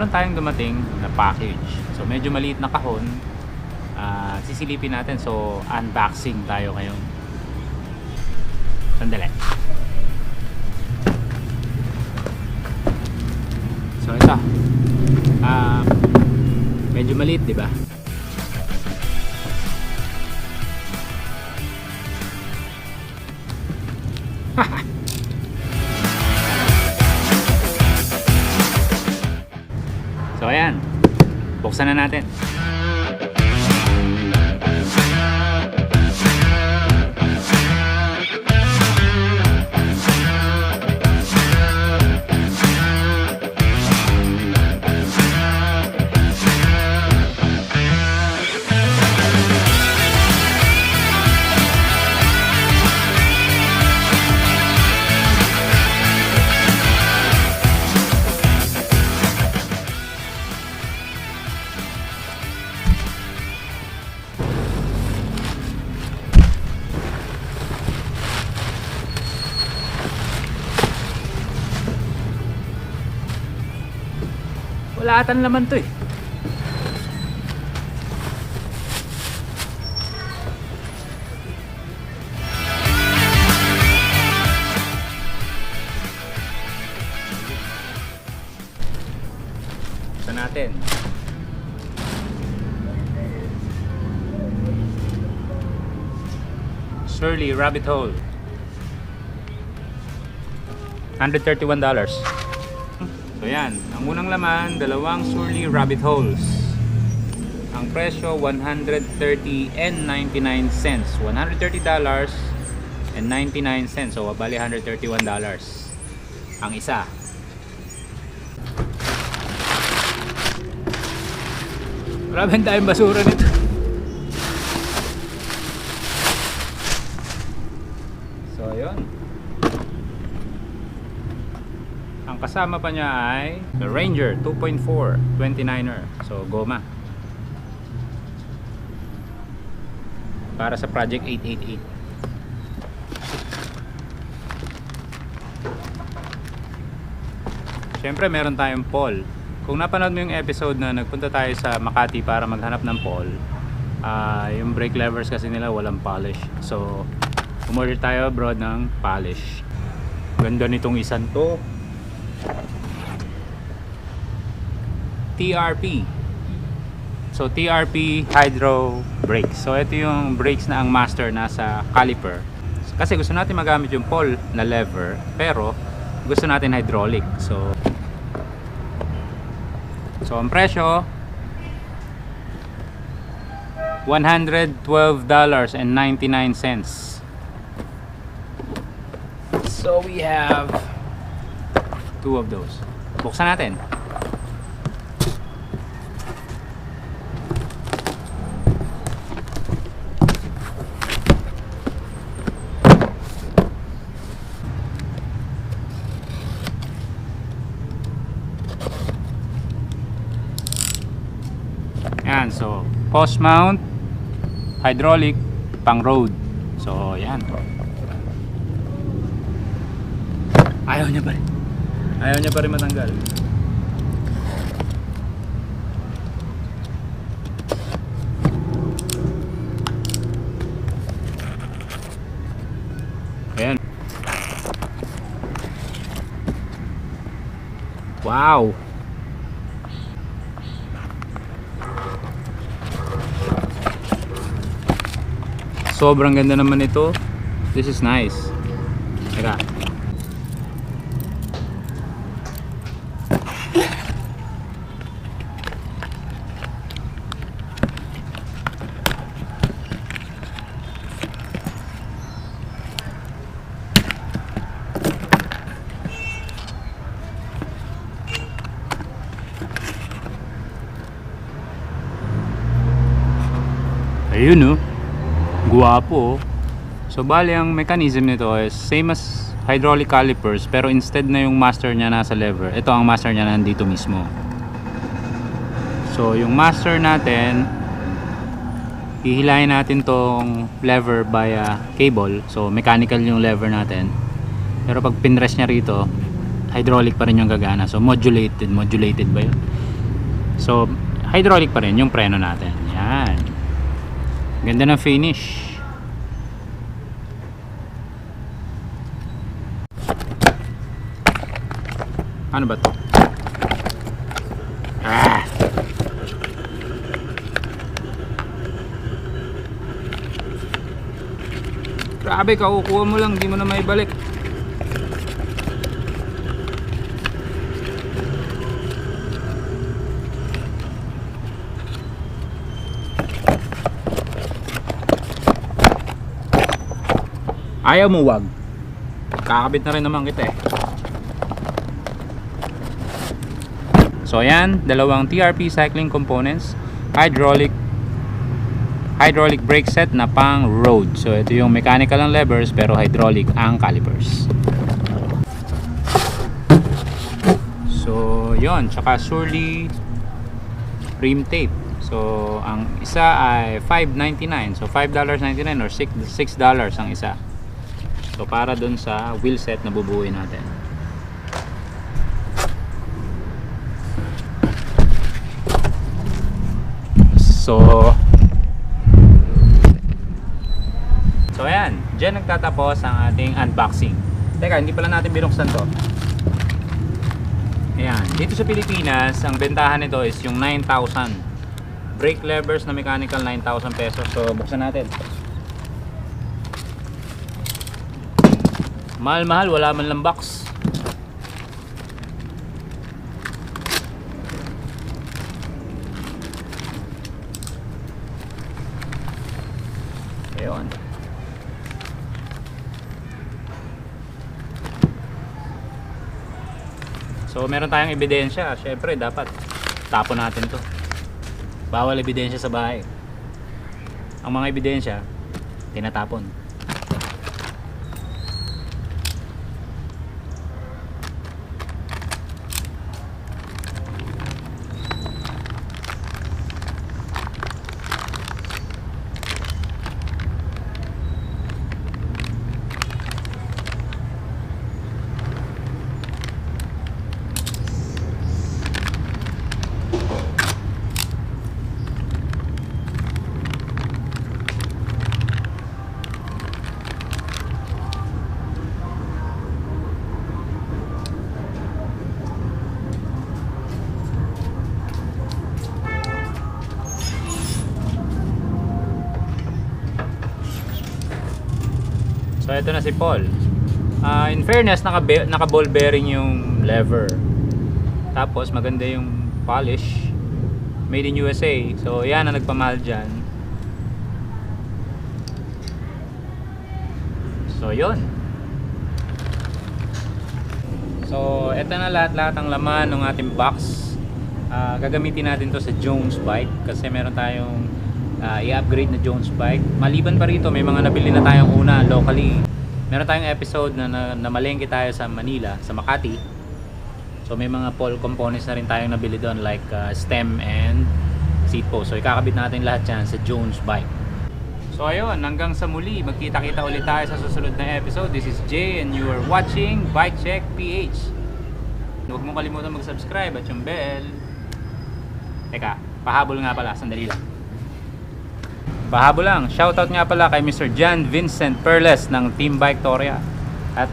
meron tayong dumating na package. So medyo maliit na kahon. Sisilipin natin. So unboxing tayo ngayon. Sandali. So ito. Medyo maliit, di ba? So ayan, buksan na natin. Wala atan laman to eh. Ito natin. Surly Rabbit Hole. $131. So yan, ang unang laman, dalawang Surly Rabbit Holes. Ang presyo, $130.99. $130.99. So bali $131 ang isa. Maraming tayong basura nito. So yun. Ang kasama pa niya ay the Ranger 2.4 29er. So goma para sa Project 888. Siyempre meron tayong Paul. Kung napanood mo yung episode na nagpunta tayo sa Makati para maghanap ng Paul, yung brake levers kasi nila walang polish. So umorder tayo abroad ng polish. Ganda nitong isang to. TRP. So TRP hydro brakes. So ito yung brakes na ang master nasa caliper. Kasi gusto natin magamit yung Paul na lever, pero gusto natin hydraulic. So ang presyo $112.99. So we have two of those. Buksan natin. Yan, so post mount hydraulic pang road. So yan. Ayaw niya pa rin matanggal. Ayan. Wow. Sobrang ganda naman ito. This is nice. Teka. Ayun no. Guwapo. So bali ang mechanism nito is same as hydraulic calipers, pero instead na yung master niya nasa lever, ito ang master niya nandito mismo. So yung master natin, hihilahin natin tong lever via cable. So mechanical yung lever natin, pero pag pinrest niya rito, hydraulic pa rin yung gagana. So modulated ba yun? So hydraulic pa rin yung preno natin. Yan, ganda ng finish. Ano ba to? Grabe, kakukuha mo lang, di mo na maibalik. Ayaw mo, wag. Kakabit na rin naman kita eh. So ayan, dalawang TRP cycling components, hydraulic brake set na pang road. So ito yung mechanical ang levers pero hydraulic ang calipers. So yon, tsaka surely rim tape. So ang isa ay $5.99. So $5.99 or $6 ang isa. So para dun sa wheel set na bubuuin natin. So ayan, dyan nagtatapos ang ating unboxing. Teka, hindi pala natin binuksan to. Ayan, dito sa Pilipinas, ang bentahan nito is yung 9,000. Brake levers na mechanical, 9,000 pesos. So buksan natin. Mahal-mahal, wala man lang box. Ayun. So meron tayong ebidensya. Syempre dapat tapon natin to. Bawal ebidensya sa bahay. Ang mga ebidensya tinatapon. So ito na si Paul. In fairness, naka ball bearing yung lever. Tapos maganda yung polish. Made in USA. So yan ang nagpamahal dyan. So yun. So ito na lahat ng laman ng ating box. Gagamitin natin to sa Jones bike kasi meron tayong i-upgrade na Jones bike. Maliban pa rito, may mga nabili na tayong una locally. Meron tayong episode na namalengke tayo sa Manila, sa Makati. So may mga Paul components na rin tayong nabili doon like stem and seat post. So ikakabit natin lahat yan sa Jones bike. So ayun, hanggang sa muli, magkita-kita ulit tayo sa susunod na episode. This is Jay and you are watching bikecheckph. Huwag mong kalimutan mag-subscribe at yung bell. Teka, pahabol nga pala, sandali lang. Pahabol lang, shoutout nga pala kay Mr. John Vincent Perles ng Team Bike Toria. At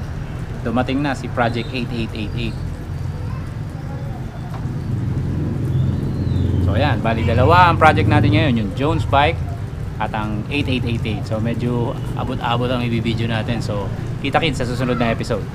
dumating na si Project 8888. So ayan, bali dalawa ang project natin ngayon, yung Jones Bike at ang 8888. So medyo abot-abot ang i-video natin. So kita-kits sa susunod na episode.